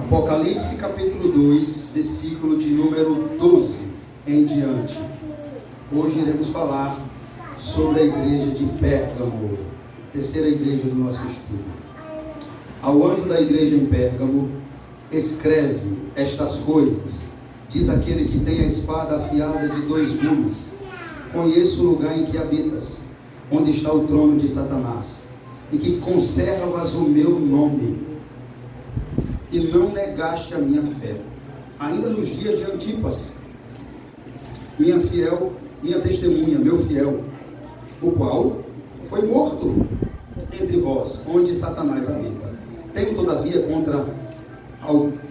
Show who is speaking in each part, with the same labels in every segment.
Speaker 1: Apocalipse capítulo 2, versículo de número 12 em diante. Hoje iremos falar sobre a igreja de Pérgamo, a terceira igreja do nosso estudo. Ao anjo da igreja em Pérgamo, escreve estas coisas, diz aquele que tem a espada afiada de 2 gumes: conheço o lugar em que habitas, onde está o trono de Satanás, e que conservas o meu nome, e não negaste a minha fé, ainda nos dias de Antipas, minha testemunha, meu fiel, o qual foi morto entre vós, onde Satanás habita. Tenho todavia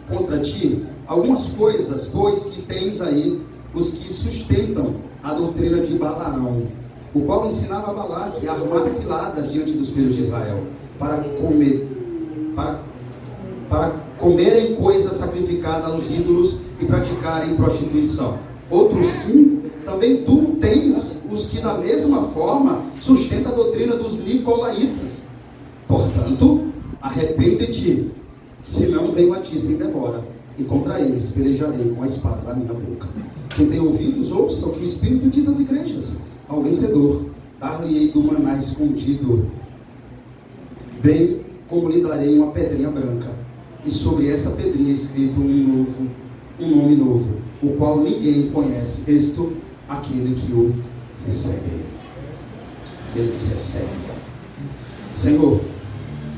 Speaker 1: contra ti algumas coisas, pois que tens aí os que sustentam a doutrina de Balaão, o qual ensinava a Balaque a armar ciladas diante dos filhos de Israel, para comerem coisas sacrificadas aos ídolos e praticarem prostituição. Outros sim, também tu tens os que da mesma forma sustentam a doutrina dos nicolaítas. Portanto, arrepende-te, senão venho a ti sem demora, e contra eles pelejarei com a espada da minha boca. Quem tem ouvidos, ouça o que o Espírito diz às igrejas. Ao vencedor, dar-lhe-ei do maná escondido, bem como lhe darei uma pedrinha branca, e sobre essa pedrinha escrito um nome novo, o qual ninguém conhece, isto, aquele que o recebe. Aquele que recebe. Senhor,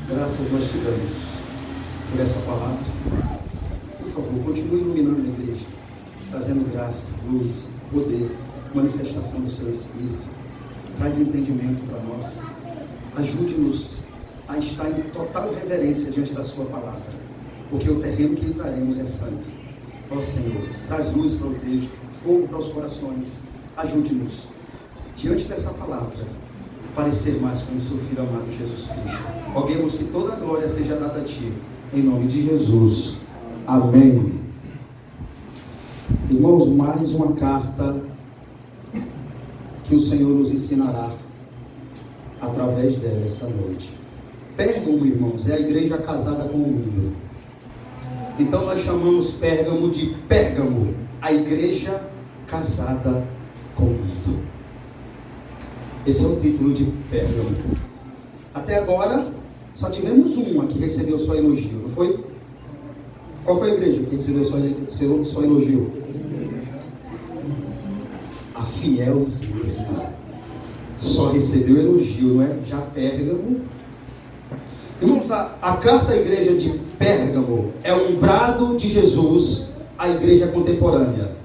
Speaker 1: graças nós te damos por essa palavra. Por favor, continue iluminando a igreja, trazendo graça, luz, poder, manifestação do seu Espírito. Traz entendimento para nós. Ajude-nos a estar em total reverência diante da sua palavra, porque o terreno que entraremos é santo. Ó Senhor, traz luz para o texto, fogo para os corações. Ajude-nos, diante dessa palavra, parecer mais com o seu Filho amado Jesus Cristo. Roguemos que toda a glória seja dada a Ti, em nome de Jesus. Amém. Irmãos, mais uma carta que o Senhor nos ensinará através dela essa noite. Pérgamo, irmãos, é a igreja casada com o mundo. Então nós chamamos Pérgamo de Pérgamo, a igreja casada com o mundo. Esse é o título de Pérgamo. Até agora, só tivemos uma que recebeu só elogio, não foi? Qual foi a igreja que recebeu só elogio? A fiel Esmirna. Só recebeu elogio, não é? Já Pérgamo. Irmãos, a carta à igreja de Pérgamo é um brado de Jesus à igreja contemporânea.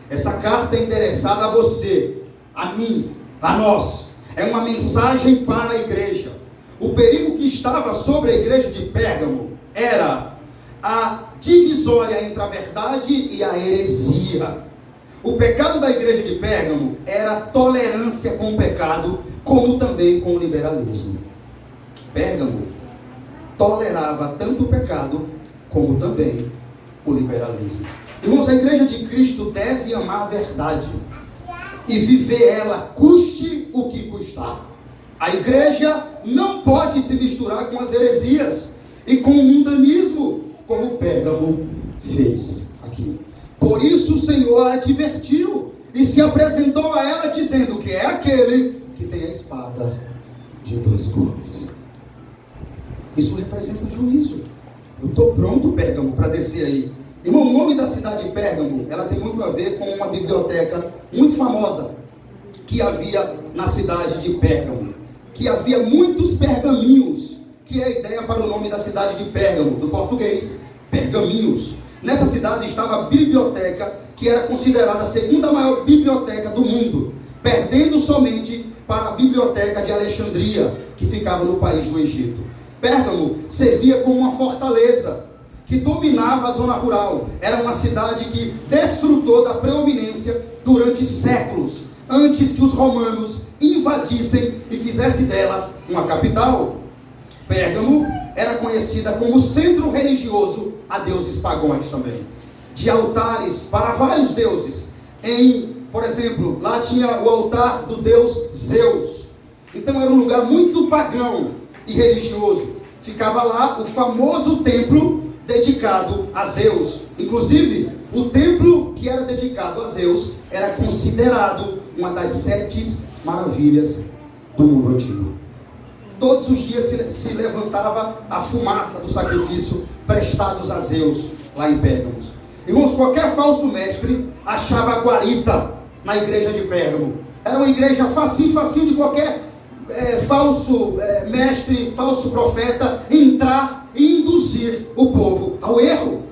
Speaker 1: Essa carta é endereçada a você, a mim, a nós. É uma mensagem para a igreja. O perigo que estava sobre a igreja de Pérgamo era a divisória entre a verdade e a heresia. O pecado da igreja de Pérgamo era tolerância com o pecado, como também com o liberalismo. Pérgamo tolerava tanto o pecado, como também o liberalismo. Irmãos, a igreja de Cristo deve amar a verdade e viver ela, custe o que custar. A igreja não pode se misturar com as heresias e com o mundanismo, como Pérgamo fez aqui. Por isso o Senhor a advertiu e se apresentou a ela dizendo que é aquele que tem a espada de 2 gumes. Isso representa o juízo. Eu estou pronto, Pérgamo, para descer aí. Irmão, o nome da cidade de Pérgamo, ela tem muito a ver com uma biblioteca muito famosa que havia na cidade de Pérgamo, que havia muitos pergaminhos, que é a ideia para o nome da cidade de Pérgamo, do português, pergaminhos. Nessa cidade estava a biblioteca, que era considerada a segunda maior biblioteca do mundo, perdendo somente para a biblioteca de Alexandria, que ficava no país do Egito. Pérgamo servia como uma fortaleza que dominava a zona rural. Era uma cidade que desfrutou da preeminência durante séculos, antes que os romanos invadissem e fizessem dela uma capital. Pérgamo era conhecida como centro religioso a deuses pagãos também, de altares para vários deuses. Por exemplo, lá tinha o altar do deus Zeus. Então era um lugar muito pagão e religioso. Ficava lá o famoso templo dedicado a Zeus. Inclusive, o templo que era dedicado a Zeus era considerado uma das 7 maravilhas do mundo antigo. Todos os dias se levantava a fumaça do sacrifício prestados a Zeus, lá em Pérgamo. Irmãos, qualquer falso mestre achava guarita na igreja de Pérgamo. Era uma igreja facinho de qualquer falso mestre, falso profeta entrar e induzir o povo ao erro.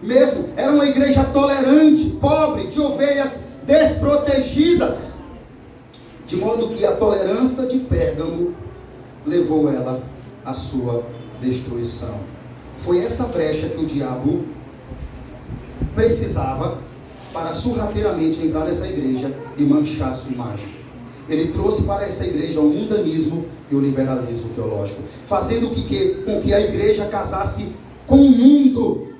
Speaker 1: Mesmo, era uma igreja tolerante, pobre, de ovelhas desprotegidas. De modo que a tolerância de Pérgamo levou ela à sua destruição. Foi essa brecha que o diabo precisava para sorrateiramente entrar nessa igreja e manchar sua imagem. Ele trouxe para essa igreja o mundanismo e o liberalismo teológico, fazendo com que a igreja casasse com o mundo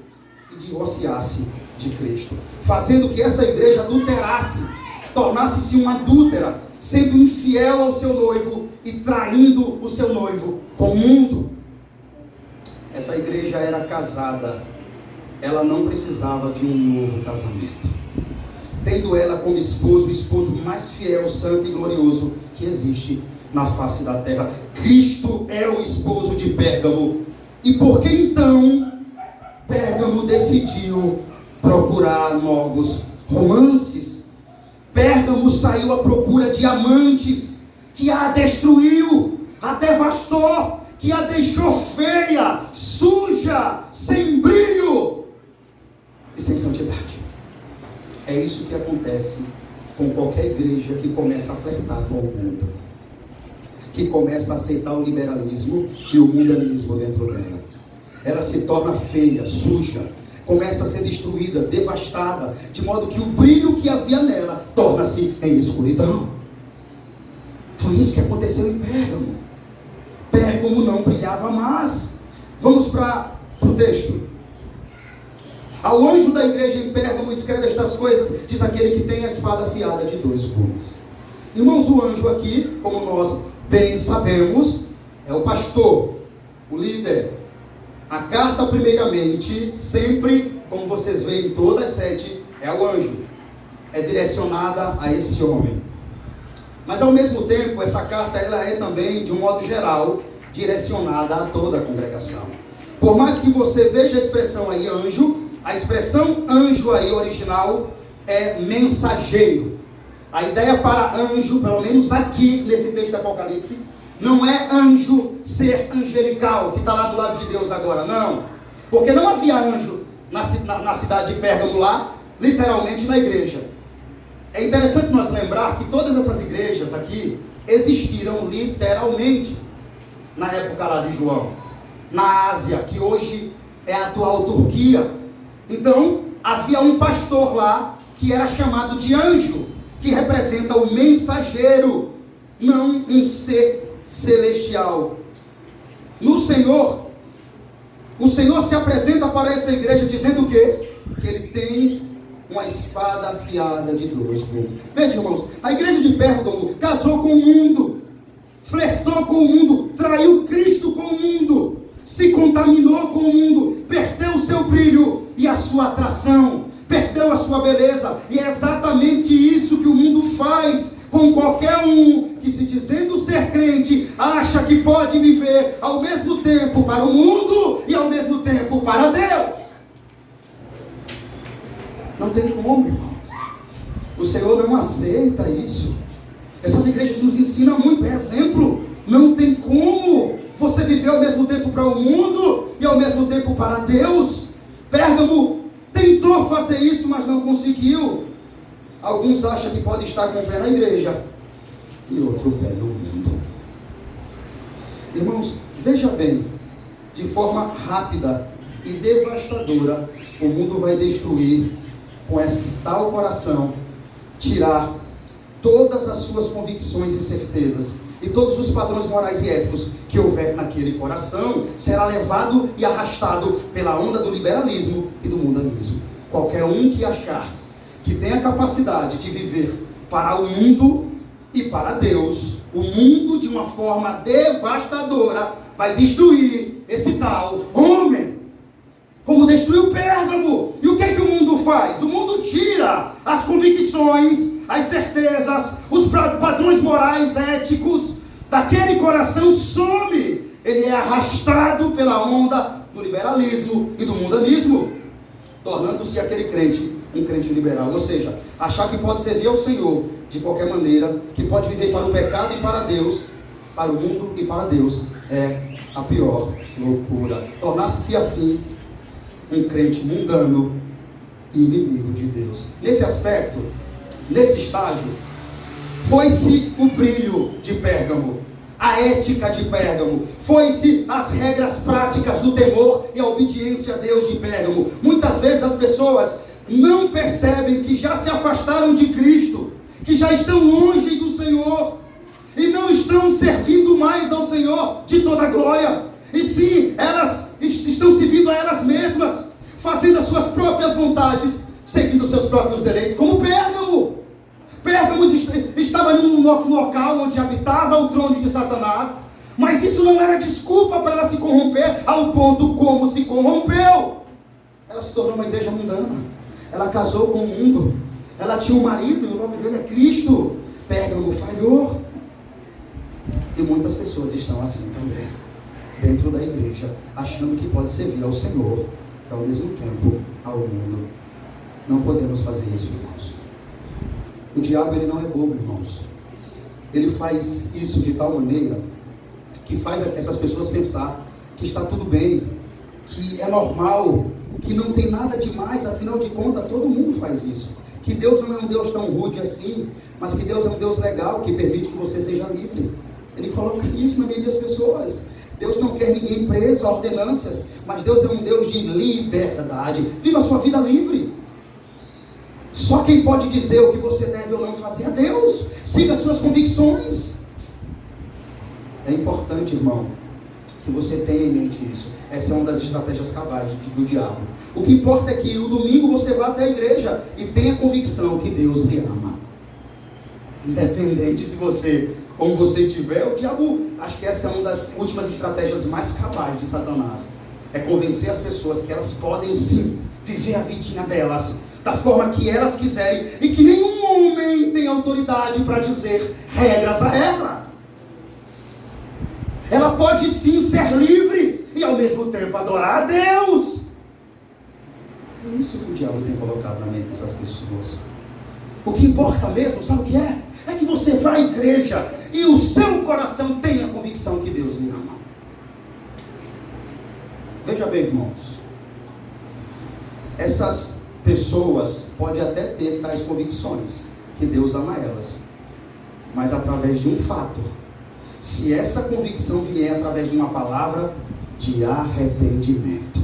Speaker 1: e divorciasse de Cristo, fazendo que essa igreja adulterasse, tornasse-se uma adúltera, sendo infiel ao seu noivo e traindo o seu noivo com o mundo. Essa igreja era casada, ela não precisava de um novo casamento, tendo ela como esposo, o esposo mais fiel, santo e glorioso que existe na face da terra. Cristo é o esposo de Pérgamo. E por que então Pérgamo decidiu procurar novos romances? Pérgamo saiu à procura de amantes, que a destruiu, a devastou, que a deixou feia, suja, sem brilho e sem santidade. É isso que acontece com qualquer igreja que começa a flertar com o mundo, que começa a aceitar o liberalismo e o mundanismo dentro dela. Ela se torna feia, suja, começa a ser destruída, devastada, de modo que o brilho que havia nela torna-se em escuridão. Foi isso que aconteceu em Pérgamo. Pérgamo não brilhava mais. Vamos para o texto. Ao anjo da igreja em Pérgamo escreve estas coisas, diz aquele que tem a espada afiada de 2 gumes. Irmãos, o anjo aqui, como nós bem sabemos, é o pastor, o líder. A carta, primeiramente, sempre, como vocês veem em todas as 7, é o anjo. É direcionada a esse homem. Mas ao mesmo tempo, essa carta ela é também, de um modo geral, direcionada a toda a congregação. Por mais que você veja a expressão aí anjo, a expressão anjo aí original é mensageiro. A ideia para anjo, pelo menos aqui nesse texto do Apocalipse, não é anjo ser angelical, que está lá do lado de Deus agora, não. Porque não havia anjo na cidade de Pérgamo lá, literalmente na igreja. É interessante nós lembrar que todas essas igrejas aqui existiram literalmente na época lá de João, na Ásia, que hoje é a atual Turquia. Então, havia um pastor lá que era chamado de anjo, que representa o mensageiro, não um ser celestial. No Senhor, o Senhor se apresenta para essa igreja dizendo o quê? Que ele tem uma espada afiada de 2 gumes. Veja, irmãos, a igreja de Pérgamo casou com o mundo, flertou com o mundo, traiu Cristo com o mundo, se contaminou com o mundo, perdeu o seu brilho e a sua atração, perdeu a sua beleza. E é exatamente isso que o mundo faz com qualquer um que, se dizendo ser crente, acha que pode viver ao mesmo tempo para o mundo e ao mesmo tempo para Deus. Não tem como, irmãos. O Senhor não aceita isso. Essas igrejas nos ensinam muito, é exemplo. Não tem como você viver ao mesmo tempo para o mundo e ao mesmo tempo para Deus. Pérgamo tentou fazer isso, mas não conseguiu. Alguns acham que pode estar com o pé na igreja e outro pé no mundo. Irmãos, veja bem, de forma rápida e devastadora, o mundo vai destruir com esse tal coração, tirar todas as suas convicções e certezas, e todos os padrões morais e éticos que houver naquele coração, será levado e arrastado pela onda do liberalismo e do mundanismo. Qualquer um que achar que tem a capacidade de viver para o mundo e para Deus, o mundo de uma forma devastadora, vai destruir esse tal homem. dia, as convicções, as certezas, os padrões morais, éticos daquele coração some. Ele é arrastado pela onda do liberalismo e do mundanismo, tornando-se aquele crente um crente liberal. Ou seja, achar que pode servir ao Senhor de qualquer maneira, que pode viver para o pecado e para Deus, para o mundo e para Deus, é a pior loucura. Tornar-se assim um crente mundano e inimigo de Deus. Nesse aspecto, nesse estágio, foi-se o brilho de Pérgamo, a ética de Pérgamo, foi-se as regras práticas do temor e a obediência a Deus de Pérgamo. Muitas vezes as pessoas não percebem que já se afastaram de Cristo, que já estão longe do Senhor, e não estão servindo mais ao Senhor de toda a glória, e sim, elas estão servindo a elas mesmas, fazendo as suas próprias vontades, seguindo os seus próprios deleites, como Pérgamo. Pérgamo estava em um local onde habitava o trono de Satanás, mas isso não era desculpa para ela se corromper ao ponto como se corrompeu. Ela se tornou uma igreja mundana, ela casou com o mundo, ela tinha um marido, o nome dele é Cristo. Pérgamo falhou, e muitas pessoas estão assim também, dentro da igreja, achando que pode servir ao Senhor e ao mesmo tempo ao mundo. Não podemos fazer isso, irmãos. O diabo, ele não é bobo, irmãos. Ele faz isso de tal maneira que faz essas pessoas pensar que está tudo bem, que é normal, que não tem nada demais. Afinal de contas, todo mundo faz isso. Que Deus não é um Deus tão rude assim, mas que Deus é um Deus legal, que permite que você seja livre. Ele coloca isso na mente das pessoas. Deus não quer ninguém preso a ordenâncias, mas Deus é um Deus de liberdade. Viva a sua vida livre. Só quem pode dizer o que você deve ou não fazer é Deus. Siga suas convicções. É importante, irmão, que você tenha em mente isso. Essa é uma das estratégias cabais do diabo. O que importa é que o domingo você vá até a igreja e tenha convicção que Deus lhe ama. Independente se você, como você tiver, o diabo, acho que essa é uma das últimas estratégias mais cabais de Satanás. É convencer as pessoas que elas podem sim viver a vidinha delas da forma que elas quiserem, e que nenhum homem tem autoridade para dizer regras a ela. Ela pode sim ser livre e ao mesmo tempo adorar a Deus. É isso que o diabo tem colocado na mente dessas pessoas. O que importa mesmo, sabe o que é? É que você vá à igreja e o seu coração tenha a convicção que Deus lhe ama. Veja bem, irmãos, essas pessoas podem até ter tais convicções, que Deus ama elas, mas através de um fato. Se essa convicção vier através de uma palavra de arrependimento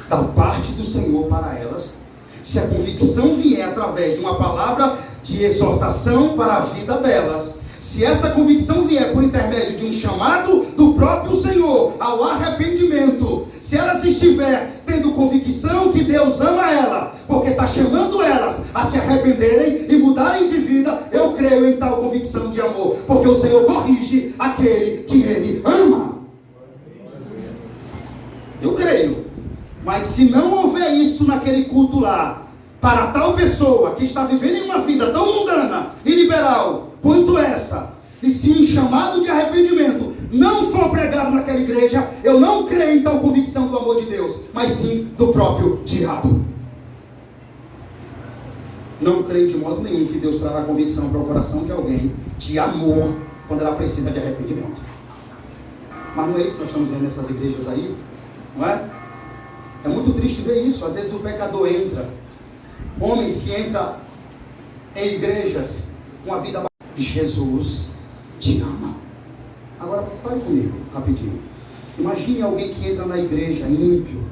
Speaker 1: da parte do Senhor para elas, se a convicção vier através de uma palavra de exortação para a vida delas, se essa convicção vier por intermédio de um chamado do próprio Senhor ao arrependimento, se elas estiverem tendo convicção que Deus ama ela, porque está chamando elas a se arrependerem e mudarem de vida, eu creio em tal convicção de amor, porque o Senhor corrige aquele que Ele ama. Eu creio. Mas se não houver isso naquele culto lá, para tal pessoa que está vivendo em uma vida tão mundana e liberal quanto essa, e se um chamado de arrependimento não for pregado naquela igreja, eu não creio em tal convicção do amor de Deus, mas sim do próprio diabo. Não creio de modo nenhum que Deus trará convicção para o coração de alguém de amor quando ela precisa de arrependimento. Mas não é isso que nós estamos vendo nessas igrejas aí, não é? É muito triste ver isso. Às vezes o pecador entra, homens que entram em igrejas com a vida de Jesus te ama. Agora pare comigo rapidinho. Imagine alguém que entra na igreja ímpio,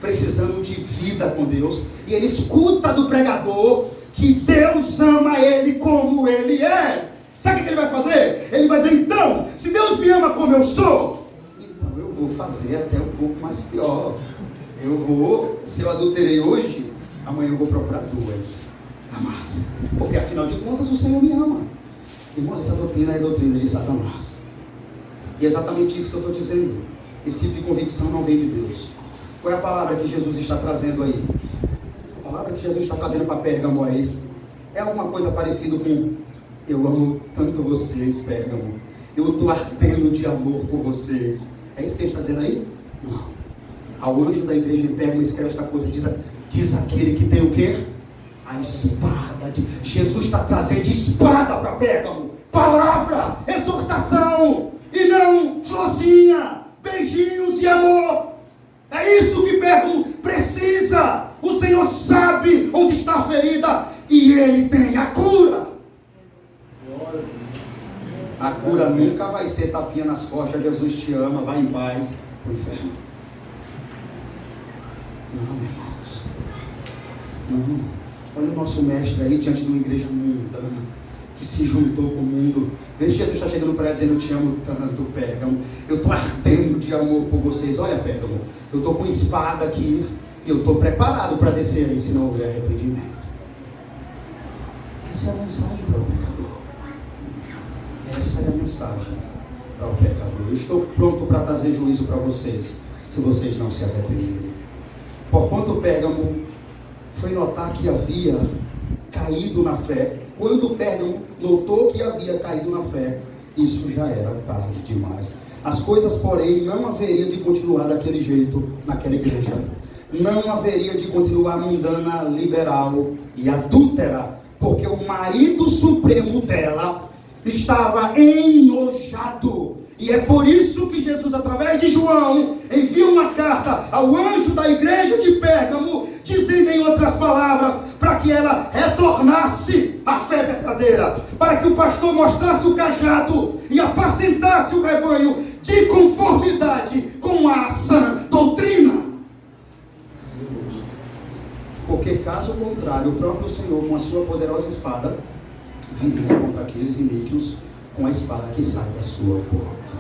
Speaker 1: precisando de vida com Deus, e ele escuta do pregador que Deus ama ele como ele é. Sabe o que ele vai fazer? Ele vai dizer: então, se Deus me ama como eu sou, então eu vou fazer até um pouco mais pior. Eu vou, se eu adulterei hoje, amanhã eu vou procurar duas amadas, porque afinal de contas o Senhor me ama. Irmãos, essa doutrina é a doutrina de Satanás, e é exatamente isso que eu estou dizendo. Esse tipo de convicção não vem de Deus. Qual é a palavra que Jesus está trazendo aí? A palavra que Jesus está trazendo para Pérgamo aí é alguma coisa parecida com: eu amo tanto vocês, Pérgamo, eu estou ardendo de amor por vocês. É isso que ele está dizendo aí? Não. Ao anjo da igreja em Pérgamo escreve esta coisa, diz aquele que tem o quê? A espada. Jesus está trazendo espada para Pérgamo, palavra, exortação, e não florzinha, beijinhos e amor. É isso que Pérgamo precisa. O Senhor sabe onde está a ferida e Ele tem a cura. A cura nunca vai ser tapinha nas costas: Jesus te ama, vai em paz para o inferno. Não, irmãos. Não. Olha o nosso mestre aí diante de uma igreja mundana que se juntou com o mundo. Veja, Jesus está chegando para ela dizendo: eu te amo tanto, Pérgamo, eu estou ardendo de amor por vocês. Olha, Pérgamo, eu estou com espada aqui e eu estou preparado para descer aí se não houver arrependimento. Essa é a mensagem para o pecador. Essa é a mensagem para o pecador. Eu estou pronto para trazer juízo para vocês, se vocês não se arrependerem. Porquanto Pérgamo foi notar que havia caído na fé. Quando Pérgamo notou que havia caído na fé, isso já era tarde demais. As coisas, porém, não haveriam de continuar daquele jeito naquela igreja. Não haveria de continuar mundana, liberal e adúltera, porque o marido supremo dela estava enojado. E é por isso que Jesus, através de João, envia uma carta ao anjo da igreja de Pérgamo, dizendo em outras palavras, para que ela retornasse à fé verdadeira, para que o pastor mostrasse o cajado e apacentasse o rebanho de conformidade com a sã doutrina. Porque caso contrário, o próprio Senhor, com a sua poderosa espada, viria contra aqueles iníquos com a espada que sai da sua boca.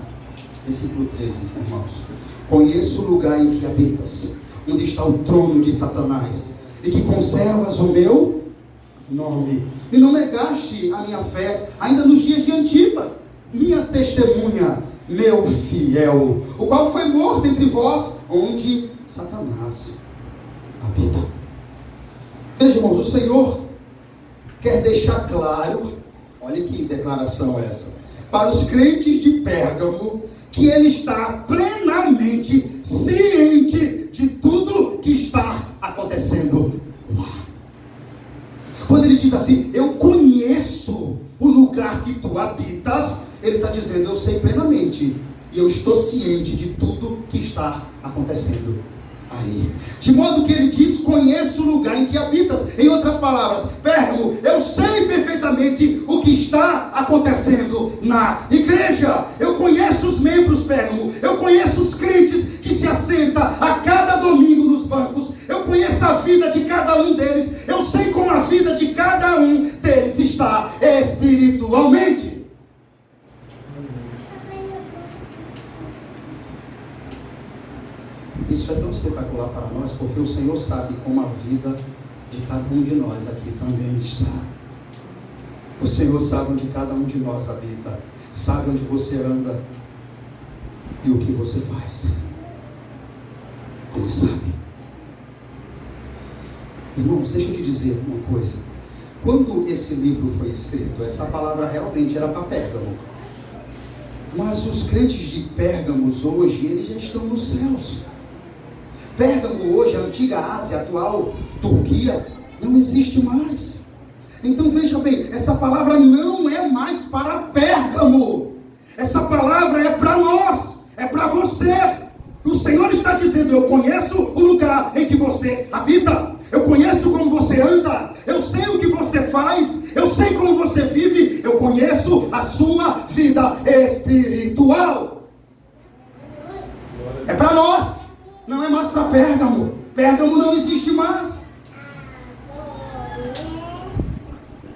Speaker 1: Versículo 13, irmãos. Conheço o lugar em que habitas, onde está o trono de Satanás, e que conservas o meu nome, e não negaste a minha fé, ainda nos dias de Antipas, minha testemunha, meu fiel, o qual foi morto entre vós, onde Satanás habita. Veja, irmãos, o Senhor quer deixar claro, olha que declaração é essa, para os crentes de Pérgamo, que ele está plenamente ciente de tudo que está acontecendo lá. Quando ele diz assim: eu conheço o lugar que tu habitas, ele está dizendo: eu sei plenamente, e eu estou ciente de tudo que está acontecendo aí. De modo que ele diz: conheço o lugar em que habitas. Em outras palavras, Pérgamo, eu sei perfeitamente o que está acontecendo na igreja. Eu conheço os membros, Pérgamo. Eu conheço os crentes que se assentam a cada domingo nos bancos. Eu conheço a vida de cada um deles. Eu sei como a vida de cada um deles está espiritualmente. Isso é tão espetacular para nós, porque o Senhor sabe como a vida de cada um de nós aqui também está. O Senhor sabe onde cada um de nós habita, sabe onde você anda e o que você faz. Ele sabe. Irmãos, deixa eu te dizer uma coisa. Quando esse livro foi escrito, essa palavra realmente era para Pérgamo. Mas os crentes de Pérgamo hoje, eles já estão nos céus. Pérgamo hoje, a antiga Ásia, a atual Turquia, não existe mais. Então veja bem, essa palavra não é mais para Pérgamo. Essa palavra é para nós, é para você. O Senhor está dizendo: eu conheço o lugar em que você habita, eu conheço como você anda, eu sei o que você faz, eu sei como você vive, eu conheço a sua vida espiritual. É para nós. Não é mais para Pérgamo. Pérgamo não existe mais.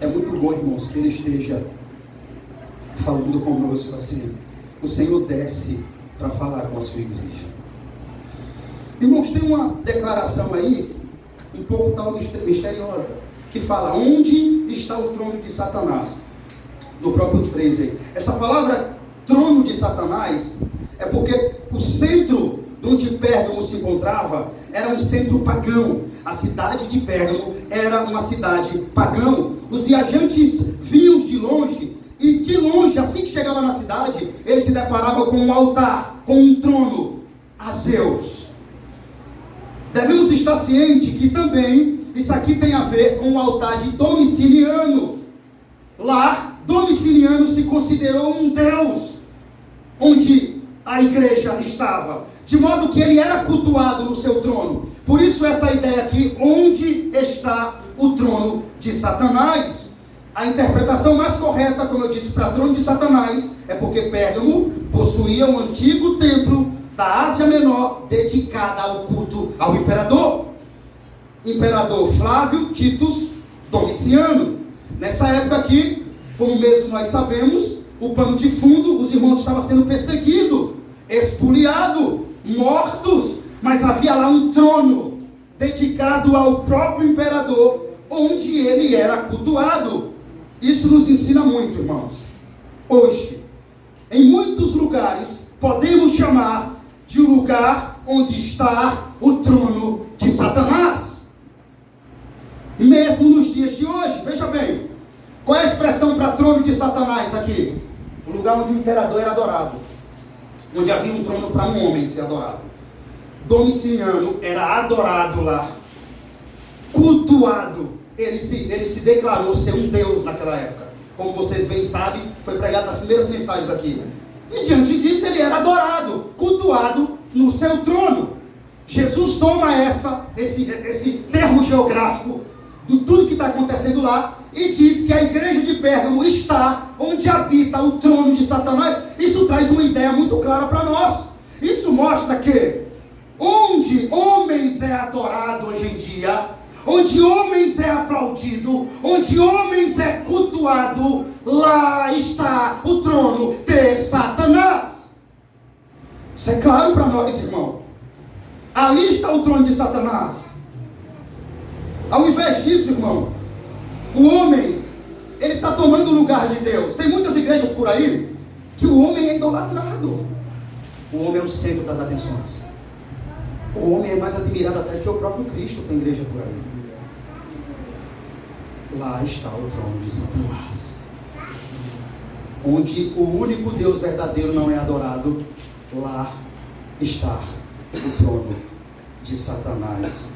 Speaker 1: É muito bom, irmãos, que ele esteja falando conosco assim. O Senhor desce para falar com a sua igreja. Irmãos, tem uma declaração aí, um pouco tal misteriosa, que fala: onde está o trono de Satanás? No próprio 13. Essa palavra trono de Satanás é porque o centro onde Pérgamo se encontrava era um centro pagão. A cidade de Pérgamo era uma cidade pagão. Os viajantes vinham de longe, e de longe, assim que chegava na cidade, eles se deparavam com um altar, com um trono a Zeus. Devemos estar cientes que também isso aqui tem a ver com o altar de Domiciano. Lá, Domiciano se considerou um deus onde a igreja estava, de modo que ele era cultuado no seu trono. Por isso essa ideia aqui, onde está o trono de Satanás? A interpretação mais correta, como eu disse, para trono de Satanás, é porque Pérgamo possuía um antigo templo da Ásia Menor, dedicada ao culto ao imperador Flávio Titus Domiciano. Nessa época aqui, como mesmo nós sabemos, o pano de fundo, os irmãos estavam sendo perseguidos, expoliados, mortos, mas havia lá um trono dedicado ao próprio imperador, onde ele era cultuado. Isso nos ensina muito, irmãos. Hoje, em muitos lugares, podemos chamar de um lugar onde está o trono de Satanás. Mesmo nos dias de hoje, veja bem, qual é a expressão para trono de Satanás aqui? O lugar onde o imperador era adorado, onde havia um trono para um homem ser adorado. Domiciano era adorado lá, cultuado. Ele se declarou ser um deus naquela época. Como vocês bem sabem, foi pregado nas primeiras mensagens aqui. E diante disso ele era adorado, cultuado no seu trono. Jesus toma esse termo geográfico de tudo que está acontecendo lá e diz que a igreja de Pérgamo está onde habita o trono de Satanás. Isso traz uma ideia muito clara para nós. Isso mostra que onde homens é adorado hoje em dia, onde homens é aplaudido, onde homens é cultuado, lá está o trono de Satanás. Isso é claro para nós, irmão. Ali está o trono de Satanás. Ao invés disso, irmão, o homem, ele está tomando o lugar de Deus. Tem muitas igrejas por aí que o homem é idolatrado. O homem é o centro das atenções. O homem é mais admirado até que o próprio Cristo. Tem igreja por aí. Lá está o trono de Satanás, onde o único Deus verdadeiro não é adorado. Lá está o trono de Satanás.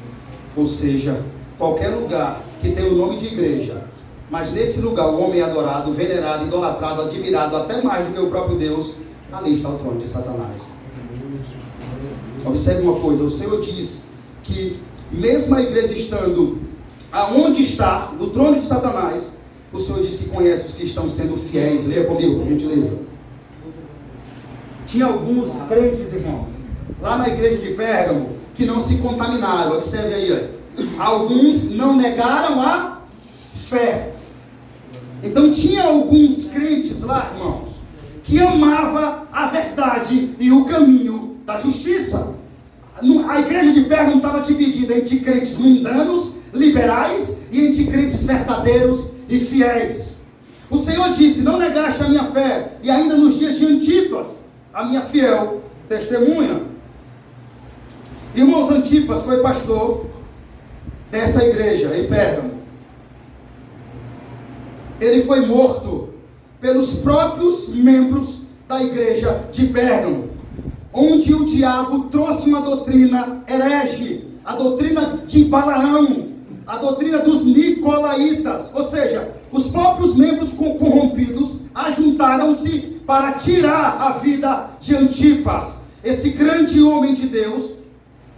Speaker 1: Ou seja, qualquer lugar que tem o nome de igreja, mas nesse lugar o homem é adorado, venerado, idolatrado, admirado até mais do que o próprio Deus, ali está o trono de Satanás. Observe uma coisa, o Senhor diz que mesmo a igreja estando aonde está, no trono de Satanás, o Senhor diz que conhece os que estão sendo fiéis. Leia comigo, por gentileza. Tinha alguns crentes, irmãos, lá na igreja de Pérgamo, que não se contaminaram. Observe aí, alguns não negaram a fé. Então tinha alguns crentes lá, irmãos, que amavam a verdade e o caminho da justiça. A igreja de Pérgamo estava dividida entre crentes mundanos, liberais, e entre crentes verdadeiros e fiéis. O Senhor disse: não negaste a minha fé, e ainda nos dias de Antipas, a minha fiel testemunha. Irmãos, Antipas foi pastor dessa igreja em Pérgamo. Ele foi morto pelos próprios membros da igreja de Pérgamo, onde o diabo trouxe uma doutrina herege, a doutrina de Balaão, a doutrina dos nicolaítas. Ou seja, os próprios membros corrompidos ajuntaram-se para tirar a vida de Antipas, esse grande homem de Deus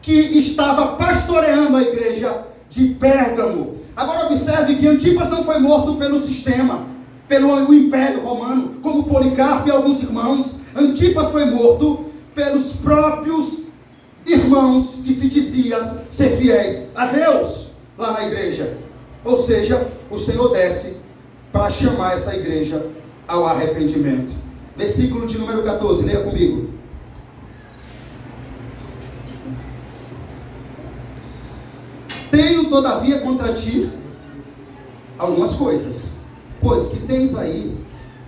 Speaker 1: que estava pastoreando a igreja de Pérgamo. Agora observe que Antipas não foi morto pelo sistema, pelo Império Romano, como Policarpo e alguns irmãos. Antipas foi morto pelos próprios irmãos que se diziam ser fiéis a Deus lá na igreja. Ou seja, o Senhor desce para chamar essa igreja ao arrependimento. Versículo de número 14, leia comigo. Tenho todavia contra ti algumas coisas, pois que tens aí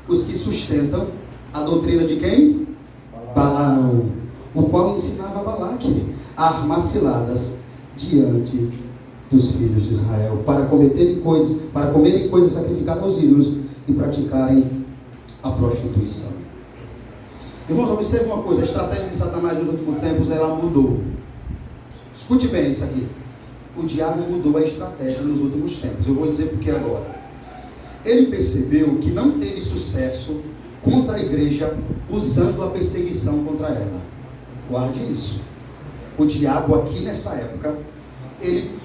Speaker 1: os que sustentam a doutrina de quem? Balaão, o qual ensinava a Balaque a armar ciladas diante dos filhos de Israel, para comerem coisas sacrificadas aos ídolos e praticarem a prostituição. Irmãos, observe uma coisa: a estratégia de Satanás nos últimos tempos, ela mudou. Escute bem isso aqui. O diabo mudou a estratégia nos últimos tempos. Eu vou dizer por que agora. Ele percebeu que não teve sucesso contra a igreja usando a perseguição contra ela. Guarde isso. O diabo aqui nessa época, ele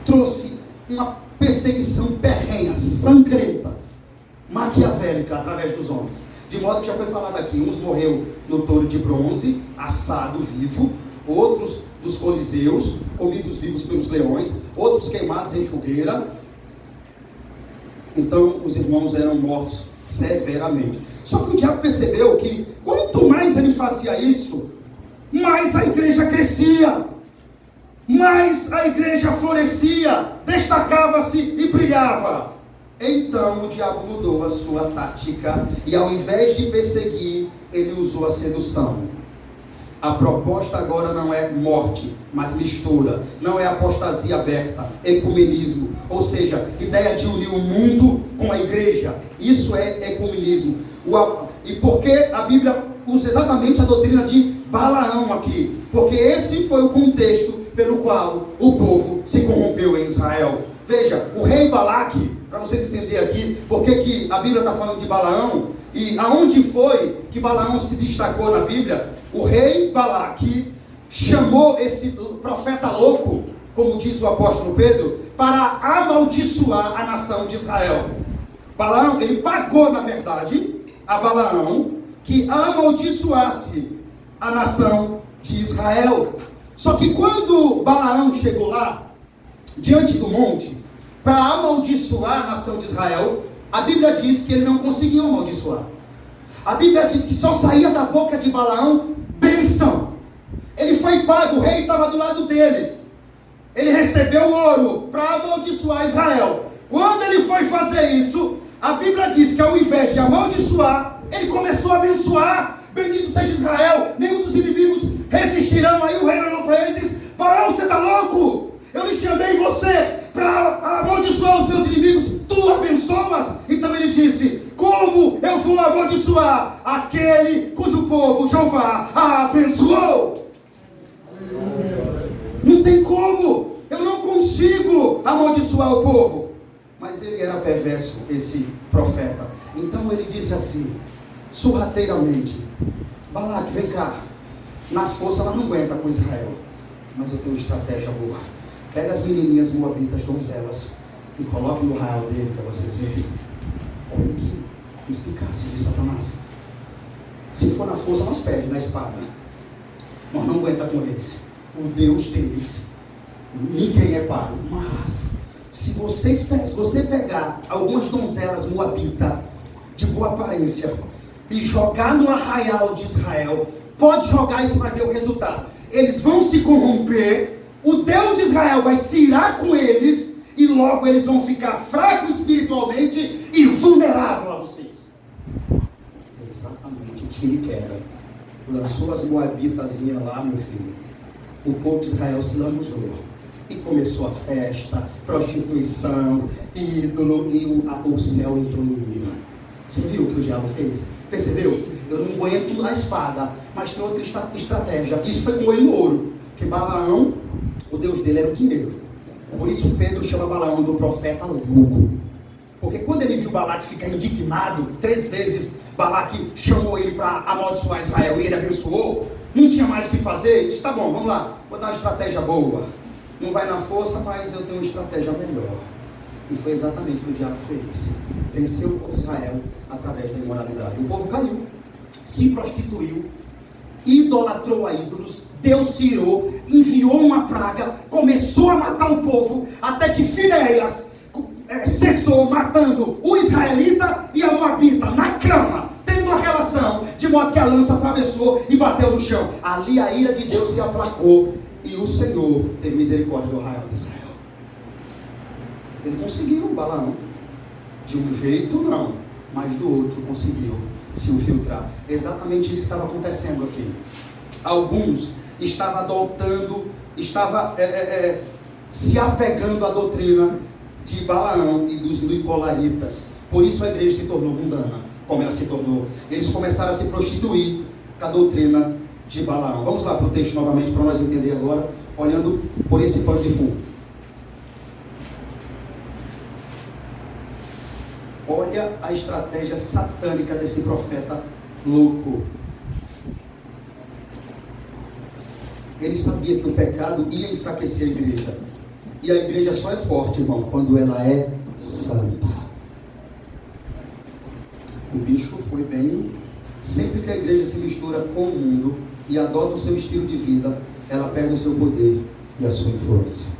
Speaker 1: trouxe uma perseguição perrenha, sangrenta, maquiavélica através dos homens. De modo que já foi falado aqui, uns morreu no touro de bronze, assado vivo, outros dos coliseus, comidos vivos pelos leões, outros queimados em fogueira. Então os irmãos eram mortos severamente. Só que o diabo percebeu que quanto mais ele fazia isso, mais a igreja crescia, mais a igreja florescia, destacava-se e brilhava. Então o diabo mudou a sua tática e, ao invés de perseguir, ele usou a sedução. A proposta agora não é morte, mas mistura. Não é apostasia aberta, ecumenismo. Ou seja, ideia de unir o mundo com a igreja. Isso é ecumenismo. E por que a Bíblia usa exatamente a doutrina de Balaão aqui? Porque esse foi o contexto pelo qual o povo se corrompeu em Israel. Veja, o rei Balaque, para vocês entenderem aqui, porque que a Bíblia está falando de Balaão, e aonde foi que Balaão se destacou na Bíblia? O rei Balaque chamou esse profeta louco, como diz o apóstolo Pedro, para amaldiçoar a nação de Israel. Balaão, ele pagou, na verdade, a Balaão que amaldiçoasse a nação de Israel. Só que quando Balaão chegou lá, diante do monte, para amaldiçoar a nação de Israel, a Bíblia diz que ele não conseguiu amaldiçoar. A Bíblia diz que só saía da boca de Balaão bênção. Ele foi pago, o rei estava do lado dele. Ele recebeu ouro para amaldiçoar Israel. Quando ele foi fazer isso, a Bíblia diz que, ao invés de amaldiçoar, ele começou a abençoar. Bendito seja Israel, nenhum dos inimigos resistirão. Aí o rei olhou para ele e disse: Balaão, você está louco? Eu lhe chamei você para amaldiçoar os meus inimigos, tu abençoas? Então ele disse: como eu vou amaldiçoar aquele cujo povo Jeová abençoou? Não tem como, eu não consigo amaldiçoar o povo. Mas ele era perverso, esse profeta. Então ele disse assim, sorrateiramente: Balaque, vem cá, na força nós não aguenta com Israel, mas eu tenho uma estratégia boa. Pega as menininhas moabitas, donzelas, e coloque no arraial dele para vocês verem. Olha que explicasse de Satanás. Se for na força, nós perdemos na espada. Nós não aguentamos com eles. O Deus deles, ninguém é paro. Mas se você pegar algumas donzelas moabitas de boa aparência e jogar no arraial de Israel, pode jogar e você vai ver o resultado. Eles vão se corromper, o Deus de Israel vai se irar com eles, e logo eles vão ficar fracos espiritualmente e vulneráveis a vocês. Exatamente, tira e queda. Lançou as moabitazinhas lá, meu filho. O povo de Israel se lambuzou. E começou a festa, prostituição, ídolo, e o céu entrou em ira. Você viu o que o diabo fez? Percebeu? Eu não aguento a espada, mas tem outra estratégia. Isso foi com ele no ouro. Que Balaão, o Deus dele era o dinheiro. Por isso Pedro chama Balaão do profeta louco. Porque quando ele viu Balaque ficar indignado, 3 vezes Balaque chamou ele para amaldiçoar Israel e ele abençoou, não tinha mais o que fazer. Ele disse: tá bom, vamos lá, vou dar uma estratégia boa. Não vai na força, mas eu tenho uma estratégia melhor. E foi exatamente o que o diabo fez. Venceu o povo de Israel através da imoralidade. O povo caiu, se prostituiu, idolatrou a ídolos, Deus se irou, enviou uma praga, começou a matar o povo, até que Finéias cessou matando o israelita e a moabita na cama, tendo a relação, de modo que a lança atravessou e bateu no chão. Ali a ira de Deus se aplacou e o Senhor teve misericórdia do arraial de Israel. Ele conseguiu, Balaão. De um jeito não, mas do outro conseguiu se infiltrar. Exatamente isso que estava acontecendo aqui. alguns estavam adotando, se apegando à doutrina de Balaão e dos nicolaítas. Por isso a igreja se tornou mundana, como ela se tornou. Eles começaram a se prostituir com a doutrina de Balaão. Vamos lá para o texto novamente, para nós entender agora, olhando por esse pano de fundo. Olha a estratégia satânica desse profeta louco. Ele sabia que o pecado ia enfraquecer a igreja. E a igreja só é forte, irmão, quando ela é santa. O bicho foi bem. Sempre que a igreja se mistura com o mundo e adota o seu estilo de vida, ela perde o seu poder e a sua influência.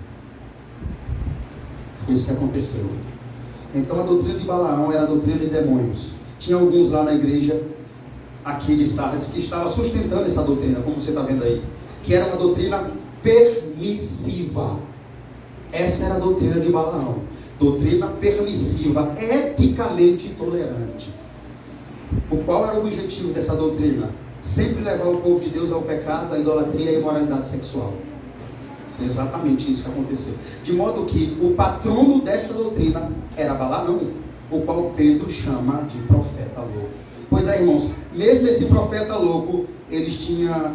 Speaker 1: Foi isso que aconteceu. Então a doutrina de Balaão era a doutrina de demônios. Tinha alguns lá na igreja, aqui de Sardes, que estavam sustentando essa doutrina, como você está vendo aí, que era uma doutrina permissiva. Essa era a doutrina de Balaão. Doutrina permissiva, eticamente intolerante. O qual era o objetivo dessa doutrina? Sempre levar o povo de Deus ao pecado, à idolatria e à imoralidade sexual. Foi exatamente isso que aconteceu. De modo que o patrono desta doutrina era Balaão, o qual Pedro chama de profeta louco. Pois é, irmãos, mesmo esse profeta louco, ele tinha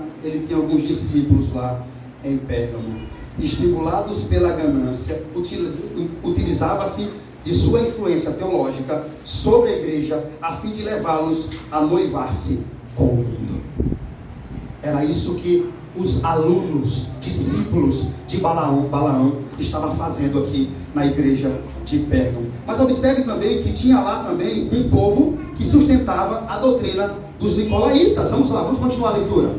Speaker 1: alguns discípulos lá em Pérgamo. Estimulados pela ganância, utilizava-se de sua influência teológica sobre a igreja, a fim de levá-los a noivar-se com o mundo. Era isso que os alunos, discípulos de Balaão estavam fazendo aqui na igreja de Pérgamo. Mas observe também que tinha lá também um povo que sustentava a doutrina dos nicolaítas. Vamos lá, vamos continuar a leitura.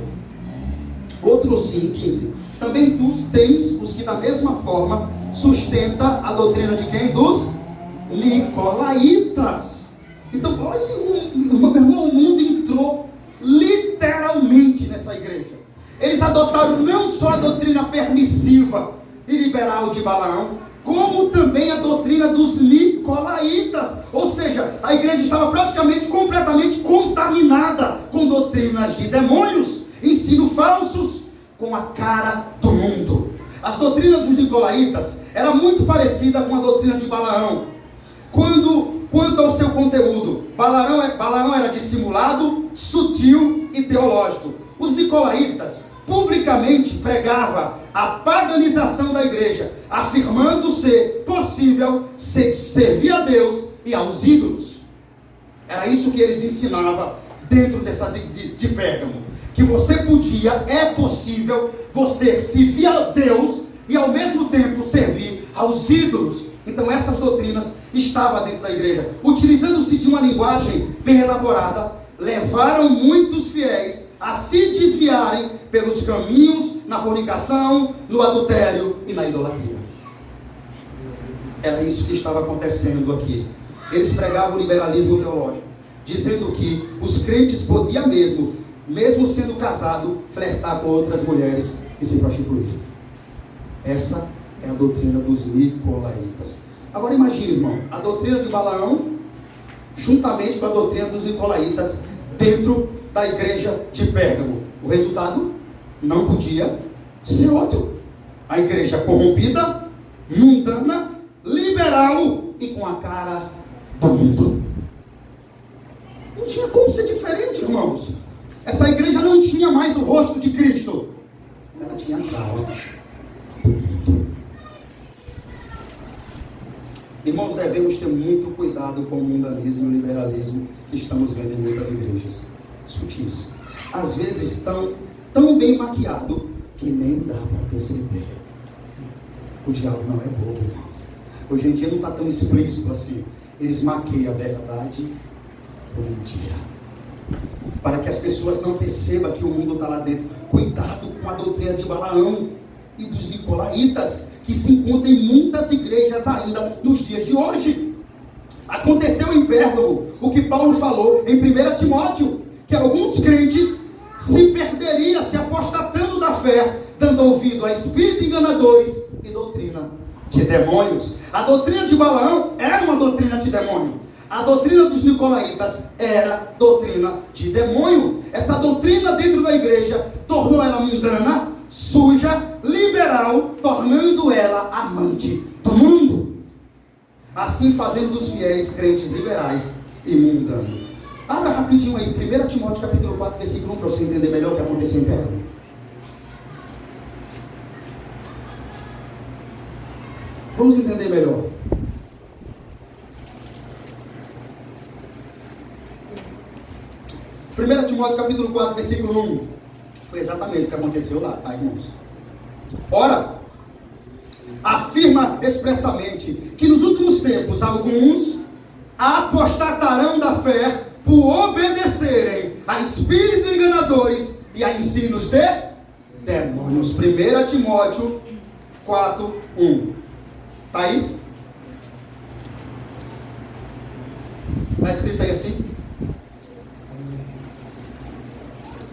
Speaker 1: Outro sim, 15. Também tu tens os que da mesma forma sustenta a doutrina de quem? Dos nicolaítas. Então, olha, meu irmão, o mundo entrou literalmente nessa igreja. Eles adotaram não só a doutrina permissiva e liberal de Balaão, como também a doutrina dos nicolaítas. Ou seja, a igreja estava praticamente completamente contaminada com doutrinas de demônios, ensino falsos, com a cara do mundo. As doutrinas dos nicolaítas eram muito parecidas com a doutrina de Balaão. Quanto ao seu conteúdo, Balaão era dissimulado, sutil e teológico. Os nicolaítas publicamente pregava a paganização da igreja, afirmando ser possível servir a Deus e aos ídolos. Era isso que eles ensinavam dentro de Pérgamo. Que você é possível você servir a Deus e ao mesmo tempo servir aos ídolos. Então essas doutrinas estavam dentro da igreja. Utilizando-se de uma linguagem bem elaborada, levaram muitos fiéis a se desviarem pelos caminhos na fornicação, no adultério e na idolatria. Era isso que estava acontecendo aqui. Eles pregavam o liberalismo teológico, dizendo que os crentes podiam mesmo sendo casado, flertar com outras mulheres e se prostituir. Essa é a doutrina dos nicolaítas. Agora imagine, irmão, a doutrina de Balaão juntamente com a doutrina dos nicolaítas dentro da igreja de Pérgamo. O resultado não podia ser outro. A igreja corrompida, mundana, liberal e com a cara do mundo. Não tinha como ser diferente, irmãos. Essa igreja não tinha mais o rosto de Cristo. Ela tinha a cara do mundo. Irmãos, devemos ter muito cuidado com o mundanismo e o liberalismo que estamos vendo em muitas igrejas. Sutis. Às vezes estão tão bem maquiados que nem dá para perceber. O diabo não é bobo, irmãos. Hoje em dia não está tão explícito assim. Eles maqueiam a verdade com mentira, para que as pessoas não percebam que o mundo está lá dentro. Cuidado com a doutrina de Balaão e dos nicolaítas, que se encontram em muitas igrejas ainda nos dias de hoje. Aconteceu em Pérgamo o que Paulo falou em 1 Timóteo, que alguns crentes se perderiam, se apostatando da fé, dando ouvido a espíritos enganadores e doutrina de demônios. A doutrina de Balaão era uma doutrina de demônio. A doutrina dos nicolaítas era doutrina de demônio. essa doutrina dentro da igreja tornou ela mundana, suja, liberal, tornando ela amante do mundo. Assim fazendo dos fiéis crentes liberais e mundanos. Abra rapidinho aí, 1 Timóteo capítulo 4, versículo 1, para você entender melhor o que aconteceu em Pérgamo. Vamos entender melhor. 1 Timóteo capítulo 4, versículo 1. Foi exatamente o que aconteceu lá, tá, irmãos? Ora, afirma expressamente que nos últimos tempos alguns apostatarão da fé por obedecerem a espíritos enganadores e a ensinos de demônios. 1 Timóteo 4, 1. Está aí? Está escrito aí assim?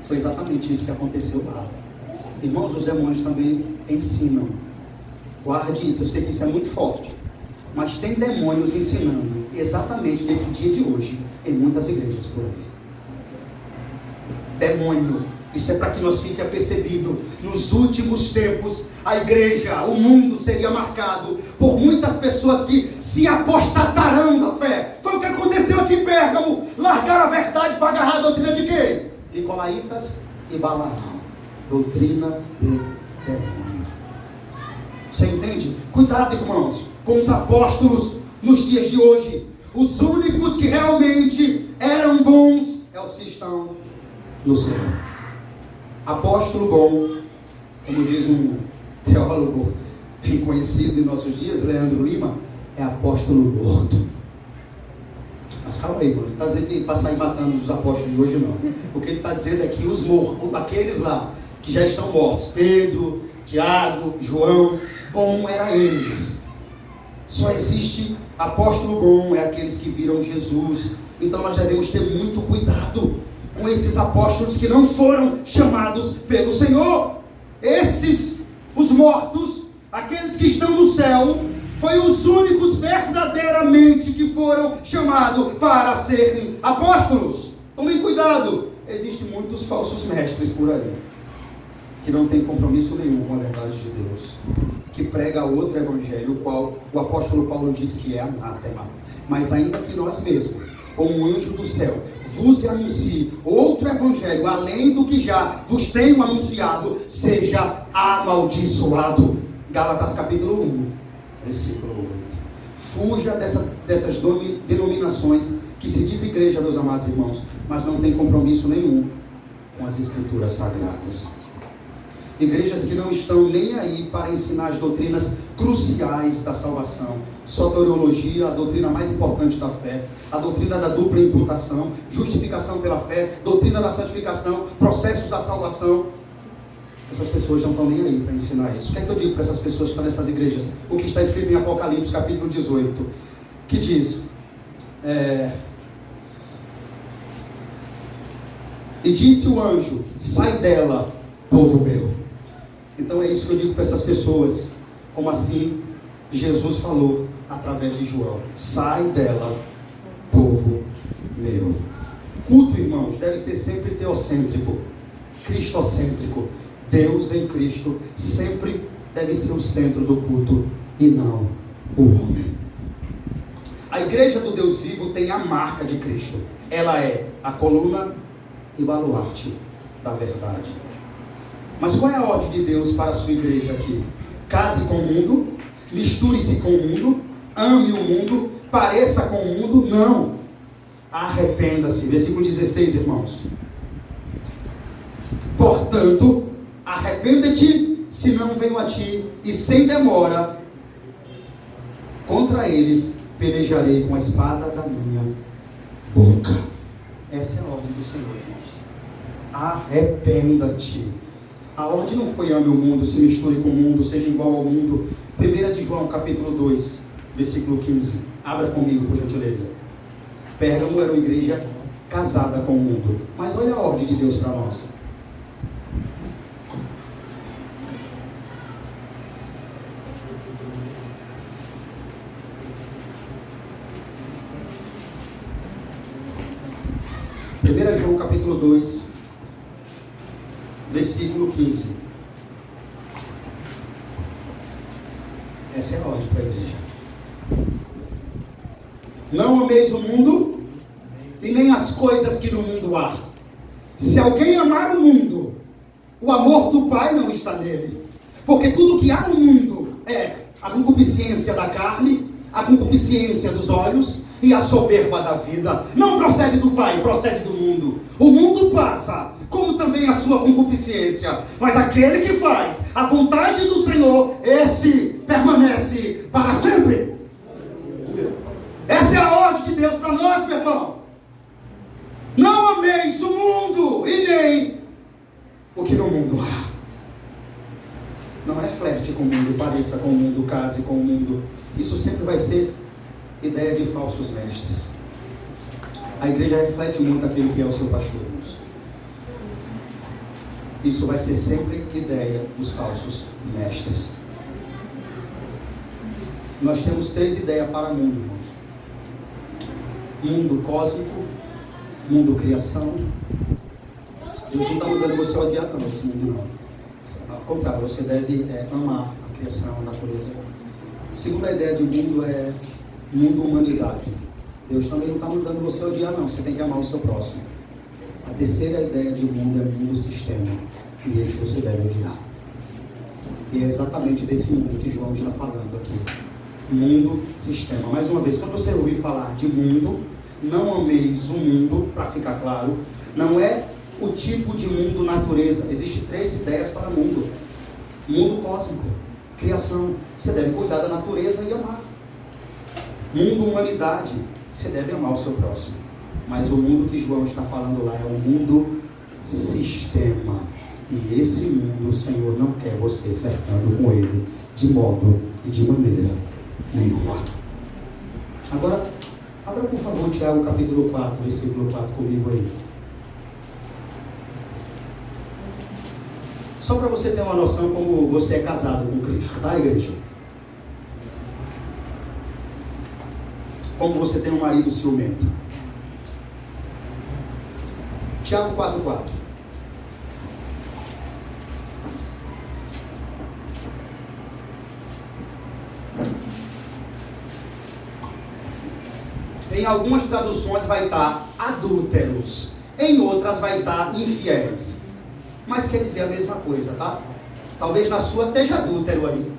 Speaker 1: Foi exatamente isso que aconteceu lá. Irmãos, os demônios também ensinam. Guarde isso, eu sei que isso é muito forte. Mas tem demônios ensinando exatamente nesse dia de hoje em muitas igrejas por aí. Demônio. Isso é para que nós fique apercebido. Nos últimos tempos, a igreja, o mundo seria marcado por muitas pessoas que se apostatarão da fé. Foi o que aconteceu aqui em Pérgamo. Largaram a verdade para agarrar a doutrina de quem? Nicolaítas e Balaão. Doutrina de demônio. Você entende? Cuidado, irmãos, com os apóstolos nos dias de hoje. Os únicos que realmente eram bons é os que estão no céu. Apóstolo bom, como diz um teólogo bem conhecido em nossos dias, Leandro Lima, é apóstolo morto. Mas calma aí, mano, ele está dizendo que para sair matando os apóstolos de hoje não. O que ele está dizendo é que os mortos, aqueles lá que já estão mortos, Pedro, Tiago, João, bom era eles. Só existe apóstolo bom, é aqueles que viram Jesus. Então nós devemos ter muito cuidado com esses apóstolos que não foram chamados pelo Senhor. Esses, os mortos, aqueles que estão no céu, foi os únicos verdadeiramente que foram chamados para serem apóstolos. Tomem cuidado, existem muitos falsos mestres por aí, que não tem compromisso nenhum com a verdade de Deus, que prega outro evangelho, o qual o apóstolo Paulo diz que é anátema. Mas ainda que nós mesmos, ou um anjo do céu, vos anuncie outro evangelho, além do que já vos tenho anunciado, seja amaldiçoado. Gálatas capítulo 1, versículo 8. Fuja dessas denominações que se diz igreja, meus amados irmãos, mas não tem compromisso nenhum com as escrituras sagradas. Igrejas que não estão nem aí para ensinar as doutrinas cruciais da salvação. Soteriologia, a doutrina mais importante da fé. A doutrina da dupla imputação. Justificação pela fé. Doutrina da santificação. Processos da salvação. Essas pessoas não estão nem aí para ensinar isso. O que é que eu digo para essas pessoas que estão nessas igrejas? O que está escrito em Apocalipse capítulo 18. Que diz... E disse o anjo, sai dela, povo meu. Então é isso que eu digo para essas pessoas. Como assim Jesus falou através de João. Sai dela, povo meu. Culto, irmãos, deve ser sempre teocêntrico, cristocêntrico. Deus em Cristo sempre deve ser o centro do culto e não o homem. A igreja do Deus vivo tem a marca de Cristo. Ela é a coluna e baluarte da verdade. Mas qual é a ordem de Deus para a sua igreja aqui? Case com o mundo, misture-se com o mundo, ame o mundo, pareça com o mundo? Não. Arrependa-se. Versículo 16, irmãos. Portanto, arrependa-te, senão venho a ti, e sem demora, contra eles pelejarei com a espada da minha boca. Essa é a ordem do Senhor, irmãos. Arrependa-te. A ordem não foi ame o mundo, se misture com o mundo, seja igual ao mundo. 1 de João, capítulo 2, versículo 15. Abra comigo, por gentileza. Pérgamo era uma igreja casada com o mundo. Mas olha a ordem de Deus para nós. João capítulo 2, versículo 15. Essa é a ordem para a igreja. Não ameis o mundo e nem as coisas que no mundo há. Se alguém amar o mundo, o amor do Pai não está nele. Porque tudo que há no mundo é a concupiscência da carne, a concupiscência dos olhos e a soberba da vida. Não procede do Pai, procede do mundo. O mundo passa, como também a sua concupiscência. Mas aquele que faz a vontade do Senhor, esse permanece para sempre. Essa é a ordem de Deus para nós, meu irmão. Não ameis o mundo e nem o que no mundo há. Não é flerte com o mundo, pareça com o mundo, case com o mundo. Isso sempre vai ser ideia de falsos mestres. A igreja reflete muito aquilo que é o seu pastor, irmãos. Isso vai ser sempre ideia dos falsos mestres. Nós temos 3 ideias para o mundo, irmãos. Mundo cósmico, mundo criação. Deus não está mandando você odiar não, esse mundo não. Ao contrário, você deve amar a criação, a natureza. A segunda ideia de mundo é mundo humanidade. Deus também não está mandando você odiar não, você tem que amar o seu próximo. A terceira ideia de mundo é mundo sistema, e esse você deve odiar. E é exatamente desse mundo que João está falando aqui. Mundo sistema. Mais uma vez, quando você ouvir falar de mundo, não ameis o mundo, para ficar claro, não é o tipo de mundo natureza. Existem 3 ideias para mundo. Mundo cósmico, criação, você deve cuidar da natureza e amar. Mundo humanidade, você deve amar o seu próximo. Mas o mundo que João está falando lá é o mundo sistema. E esse mundo o Senhor não quer você flertando com ele de modo e de maneira nenhuma. Agora, abra por favor Tiago capítulo 4, versículo 4 comigo aí. Só para você ter uma noção como você é casado com Cristo, tá, igreja? Como você tem um marido ciumento. Tiago 4,4. Em algumas traduções vai estar adúlteros, em outras vai estar infiéis. Mas quer dizer a mesma coisa, tá? Talvez na sua esteja adúltero aí.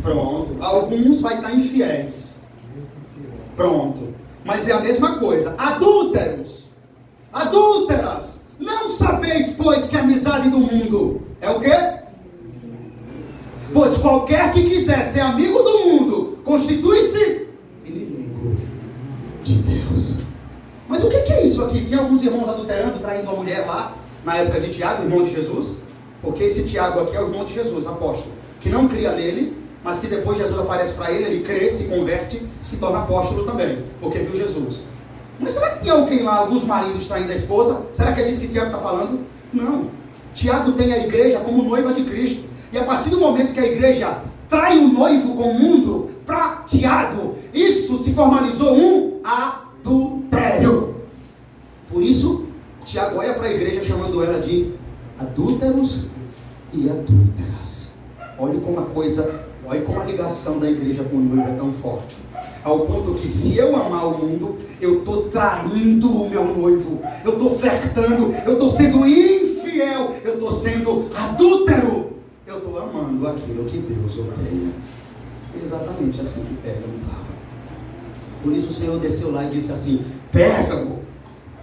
Speaker 1: Pronto. Alguns vai estar infiéis. Pronto. Mas é a mesma coisa. Adúlteros. Adúlteras. Não sabeis, pois, que a amizade do mundo é o quê? Pois qualquer que quiser ser amigo do mundo, constitui-se inimigo de Deus. Mas o que é isso aqui? Tinha alguns irmãos adulterando, traindo uma mulher lá, na época de Tiago, irmão de Jesus. Porque esse Tiago aqui é o irmão de Jesus, apóstolo, que não cria nele, mas que depois Jesus aparece para ele, ele crê, se converte, se torna apóstolo também, porque viu Jesus. Mas será que tinha alguém lá, alguns maridos traindo a esposa? Será que é disso que Tiago está falando? Não. Tiago tem a igreja como noiva de Cristo. E a partir do momento que a igreja trai o noivo com o mundo, para Tiago, isso se formalizou um adultério. Por isso, Tiago olha para a igreja chamando ela de adúlteros e adúlteras. Olhe como a ligação da igreja com o noivo é tão forte. Ao ponto que se eu amar o mundo, eu estou traindo o meu noivo, eu estou flertando, eu estou sendo infiel, eu estou sendo adúltero, eu estou amando aquilo que Deus odeia. Foi exatamente assim que Pérgamo estava. Por isso o Senhor desceu lá e disse assim: Pérgamo,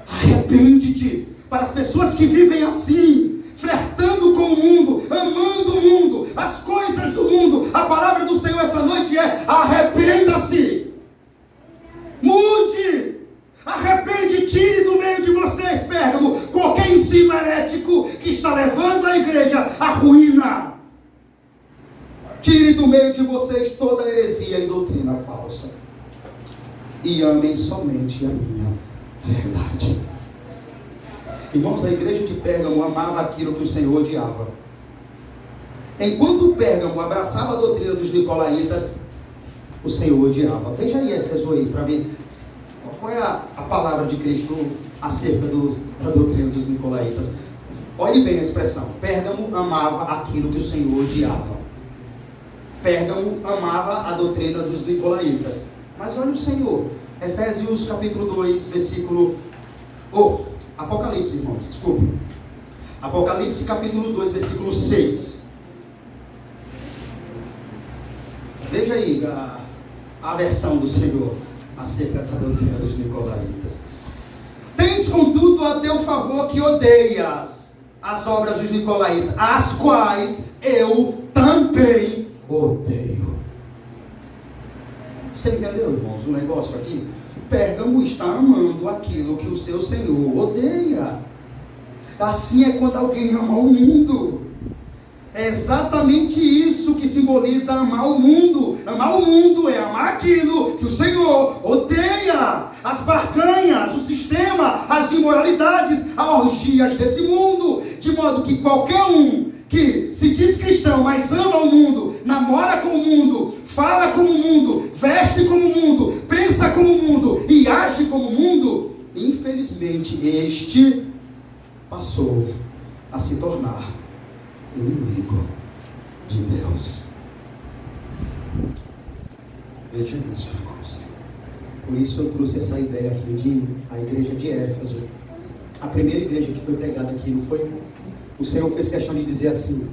Speaker 1: arrepende-te. Para as pessoas que vivem assim, flertando com o mundo, amando o mundo, as coisas do mundo, a palavra do Senhor essa noite é: arrependa-se. Mude, arrepende, tire do meio de vocês, Pérgamo, qualquer ensino herético que está levando a igreja à ruína. Tire do meio de vocês toda heresia e doutrina falsa, e amem somente a minha verdade. Irmãos, a igreja de Pérgamo amava aquilo que o Senhor odiava. Enquanto Pérgamo abraçava a doutrina dos nicolaítas, o Senhor odiava. Veja aí, Éfeso aí, para ver qual é a palavra de Cristo acerca da doutrina dos nicolaítas. Olhe bem a expressão. Pérgamo amava aquilo que o Senhor odiava. Pérgamo amava a doutrina dos nicolaítas. Mas olha o Senhor. Efésios capítulo 2, versículo... Apocalipse, irmãos, desculpa. Apocalipse capítulo 2, versículo 6. Veja aí a versão do Senhor acerca da doutrina dos nicolaítas. Tens contudo a teu favor que odeias as obras dos nicolaítas, as quais eu também odeio. Você entendeu, irmãos, o negócio aqui? Pérgamo está amando aquilo que o seu Senhor odeia. Assim é quando alguém ama o mundo. É exatamente isso que simboliza amar o mundo. Amar o mundo é amar aquilo que o Senhor odeia. As barganhas, o sistema, as imoralidades, as orgias desse mundo. De modo que qualquer um que se diz cristão, mas ama o mundo, namora com o mundo, fala como o mundo, veste como o mundo, pensa como o mundo e age como o mundo, infelizmente este passou a se tornar inimigo de Deus. Veja isso, irmãos. Por isso eu trouxe essa ideia aqui de a igreja de Éfeso. A primeira igreja que foi pregada aqui, não foi? O Senhor fez questão de dizer assim.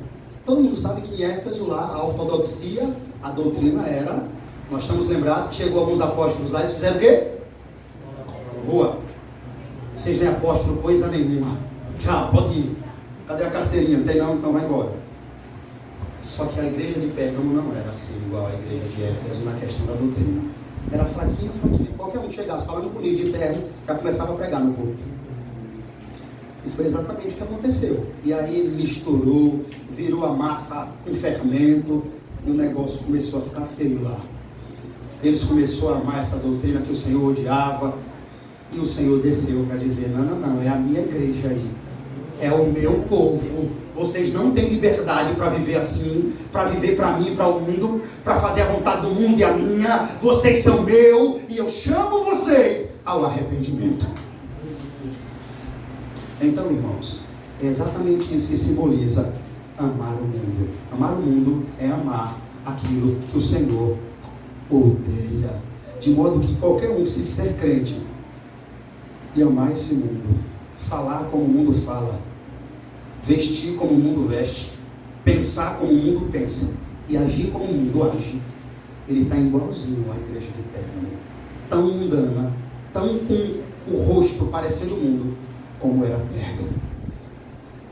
Speaker 1: Todo mundo sabe que em Éfeso lá, a ortodoxia, a doutrina era... Nós estamos lembrados que chegou alguns apóstolos lá e eles fizeram o quê? Rua. Vocês nem apóstolo coisa nenhuma. Tchau, pode ir. Cadê a carteirinha? Não tem não, então vai embora. Só que a igreja de Pérgamo não era assim, igual a igreja de Éfeso na questão da doutrina. Era fraquinha, fraquinha. Qualquer um que chegasse falando comigo de terno, já começava a pregar no culto. E foi exatamente o que aconteceu. E aí misturou, virou a massa um fermento, e o negócio começou a ficar feio lá. Eles começaram a amar essa doutrina que o Senhor odiava, e o Senhor desceu para dizer, não, é a minha igreja aí. É o meu povo. Vocês não têm liberdade para viver assim, para viver para mim, para o mundo, para fazer a vontade do mundo e a minha. Vocês são meu e eu chamo vocês ao arrependimento. Então, irmãos, é exatamente isso que simboliza amar o mundo. Amar o mundo é amar aquilo que o Senhor odeia. De modo que qualquer um que se disser crente e amar esse mundo, falar como o mundo fala, vestir como o mundo veste, pensar como o mundo pensa e agir como o mundo age, ele está igualzinho à igreja de Pérgamo, tão mundana, tão com o rosto parecendo o mundo, como era Pérgamo.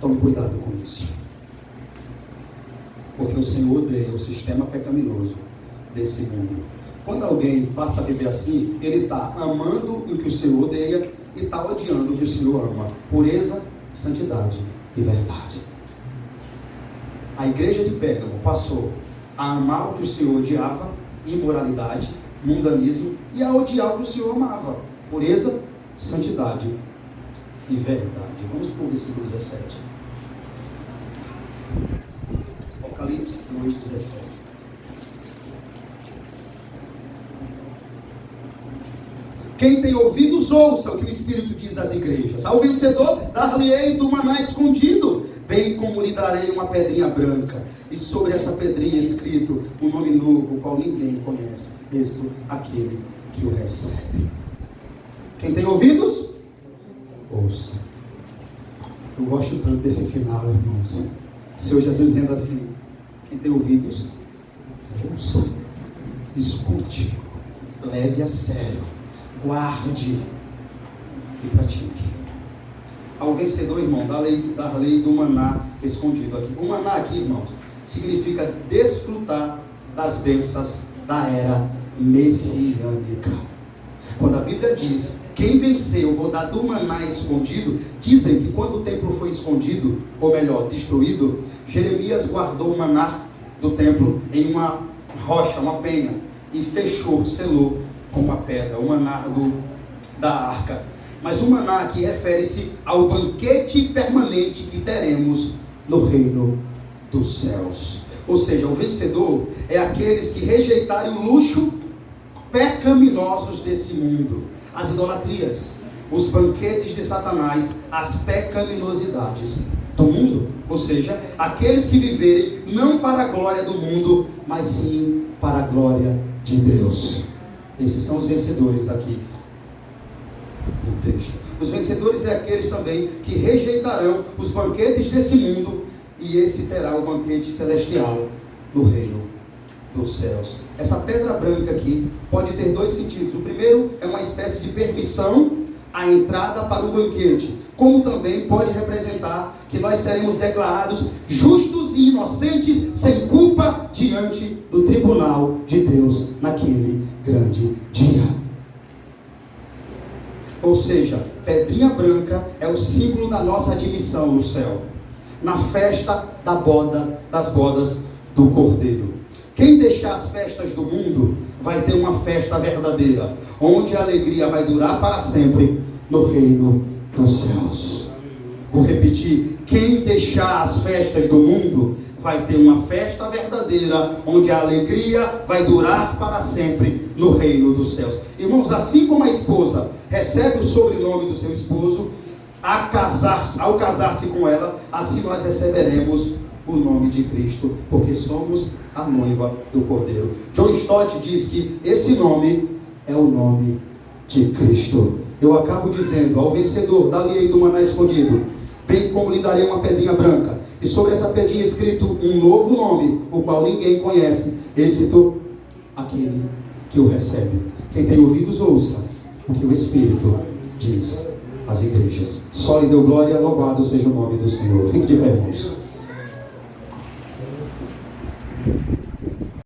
Speaker 1: Tome cuidado com isso, porque o Senhor odeia o sistema pecaminoso desse mundo. Quando alguém passa a viver assim, ele está amando o que o Senhor odeia e está odiando o que o Senhor ama. Pureza, santidade e verdade. A igreja de Pérgamo passou a amar o que o Senhor odiava, imoralidade, mundanismo, e a odiar o que o Senhor amava, pureza, santidade e verdade. Vamos para o versículo 17. Apocalipse 2:17. Quem tem ouvidos, ouça o que o Espírito diz às igrejas. Ao vencedor, dar-lhe-ei do maná escondido, bem como lhe darei uma pedrinha branca, e sobre essa pedrinha escrito um nome novo, o qual ninguém conhece, isto aquele que o recebe. Quem tem ouvidos, ouça. Eu gosto tanto desse final, irmãos. Senhor Jesus dizendo assim, quem tem ouvidos, ouça, escute, leve a sério, guarde e pratique. Ao vencedor, irmão, da lei do maná escondido aqui. O maná aqui, irmãos, significa desfrutar das bênçãos da era messiânica. Quando a Bíblia diz, quem venceu, vou dar do maná escondido, dizem que quando o templo foi escondido, ou melhor, destruído, Jeremias guardou o maná do templo em uma rocha, uma penha, e fechou, selou com uma pedra, o maná da arca. Mas o maná aqui refere-se ao banquete permanente que teremos no reino dos céus. Ou seja, o vencedor é aqueles que rejeitarem o luxo pecaminosos desse mundo, as idolatrias, os banquetes de Satanás, as pecaminosidades do mundo. Ou seja, aqueles que viverem não para a glória do mundo, mas sim para a glória de Deus. Esses são os vencedores aqui do texto. Os vencedores é aqueles também que rejeitarão os banquetes desse mundo, e esse terá o banquete celestial no reino dos céus. Essa pedra branca aqui pode ter dois sentidos. O primeiro é uma espécie de permissão à entrada para o banquete, como também pode representar que nós seremos declarados justos e inocentes, sem culpa, diante do tribunal de Deus naquele grande dia. Ou seja, pedrinha branca é o símbolo da nossa admissão no céu, na festa das bodas do Cordeiro. Quem deixar as festas do mundo vai ter uma festa verdadeira, onde a alegria vai durar para sempre no reino dos céus. Vou repetir: quem deixar as festas do mundo vai ter uma festa verdadeira, onde a alegria vai durar para sempre no reino dos céus. Irmãos, assim como a esposa recebe o sobrenome do seu esposo ao casar-se com ela, assim nós receberemos o nome de Cristo, porque somos a noiva do Cordeiro. John Stott diz que esse nome é o nome de Cristo. Eu acabo dizendo: ao vencedor, dá-lhe do maná escondido, bem como lhe darei uma pedrinha branca, e sobre essa pedrinha escrito um novo nome, o qual ninguém conhece, êxito aquele que o recebe. Quem tem ouvidos, ouça o que o Espírito diz às igrejas. Só lhe deu glória, louvado seja o nome do Senhor. Fique de pé, irmãos.